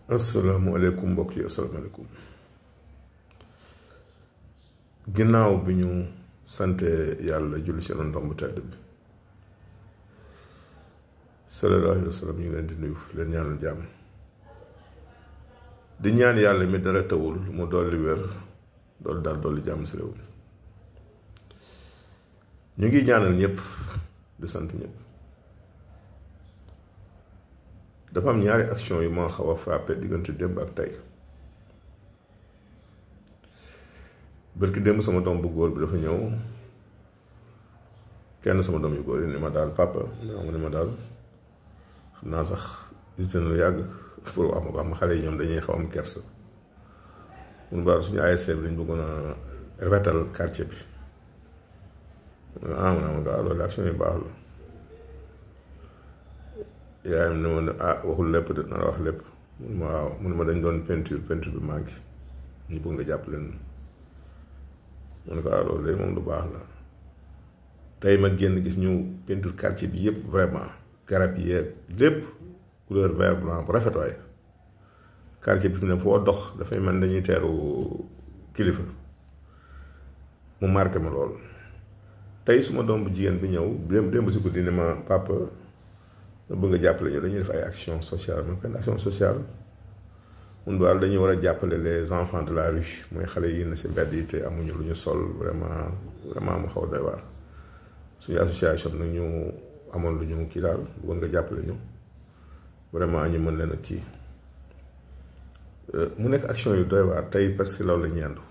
asalaamaaleykum mbokk yi asalaamaaleykum ginnaaw bi ñu sante yàlla julli ci ndomb tedd bi sallallahu alayhi wa sallam ñu leen di nuyu leen ñaanal jàmm di ñaan yàlla mi dara tawul mu dolli wér dolli jàmm si réew mi ñu ngi ñaanal ñëpp di sant ñëpp dafa am ñaari action yu ma xaw a frappé diggante démb ak tey bërki démb sama doom bu góor bi dafa ñëw kenn sama doom yu góor yi ni ma daal papa mu ne ma daal xam naa sax hésité na lu yàgg pour wax ma xale yi ñoom dañuy xaw am kersa mun baal suñu ASC bi lañ bëggoon a retal quartier bi mu ne ma gaa loolu action yu baax la yaayam ne ma ne waxul lépp de na la wax lépp mun ma waaw mun ma dañ doon peinture bi manqué ñu bëgg nga jàpp leen mu ne ko loolu léegi moom lu baax la tey ma génn gis ñu peinture quartier bi yëpp vraiment garab yi lépp couleur vert blanc bu rafet waaye quartier bi fi ne foo dox dafay mel dañuy teeru kilifa mu marqué ma lool tey suma doom bu jigéen bi ñëw démb si guddi ne ma papa bëgg nga jàppale ñu dañuy def ay action sociale man kenn action sociale mun daal dañuy war a jàppale les enfants de la rue mooy xale yi na si mbedd yi te amuñu lu ñu sol vraiment mu xaw doy waar suñu association nag ñu amoon lu ñu kii daal bëggoon nga jàppale ñu vraiment ñu mën leen a kii mu nekk action yu doy waar tey parce que loolu la ñu yendu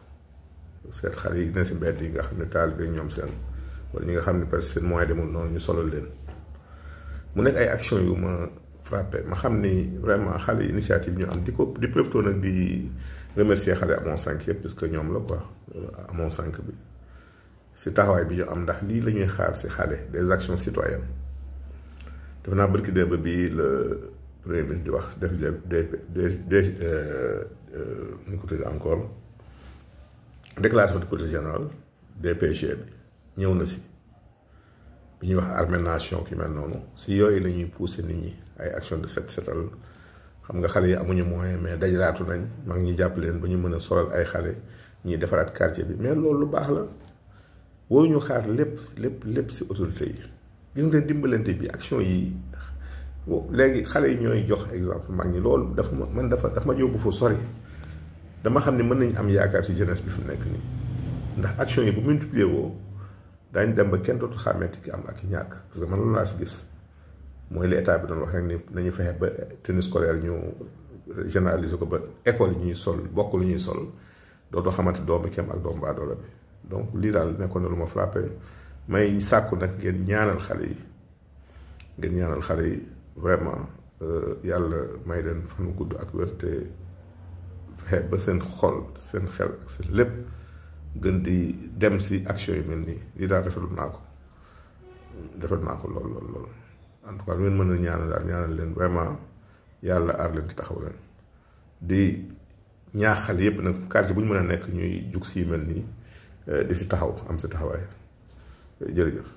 seet xale yi na si mbedd yi nga xam ne taal bi ñoom seen wala ñi nga xam ne parce que seen moyen demul noonu ñu solal leen mu nekk ay action yu ma frappé ma xam ni vraiment xale initiative ñu am di profité nag di remercier xale amoon 5 yëpp parce que ñoom la quoi amoon 5 bi si taxawaay bi ñu am ndax lii la ñuy xaar si xale des actions citoyennes def naa bërki démb bi le premier ministre di wax def nu ko tudd encore déclaration de politique générale DPG bi ñëw na si bi ñuy wax armée nation ki mel noonu si yooyu la ñuy pousser nit ñi ay action de setal xam nga xale yi amuñu moyen mais dajalaatu nañ maa ngi ñuy jàppale leen ba ñu mën a solal ay xale ñuy defaraat quartier bi mais loolu lu baax la waruñu xaar lépp si autorité yi gis nga dimbalante bi action yi léegi xale yi ñooy jox exemple mag ñi loolu dafa ma yóbbu fu sori dama xam ne mën nañu am yaakaar si jeunesse bi fi nekk nii ndax action yi bu multiplier woo daañu dem ba kenn dootu xàmmeeti ki am ak ki ñàkk parce que man loolu laa si gis mooy li état bi doon wax rek ni nañu fexe ba tenue scolaire ñu généraliser ko ba école yi ñuy sol bokk lu ñuy sol dootoo xamante doomu kem ak doomu baadoola bi donc lii daal nekkoon na lu ma frappé may sàkku nag ngeen ñaanal xale yi vraiment yàlla may leen fan mu gudd ak wér te fexe ba seen xol seen xel ak seen lépp gën di dem si action yu mel nii lii daal rafetlu naa ko lool en tout cas lu ngeen mën a ñaanal leen vraiment yàlla aar leen te taxaw leen di ñaax xale yépp nag quartier bu ñu mën a nekk ñuy jug si yu mel nii di si taxaw am si taxawaay jërëjëf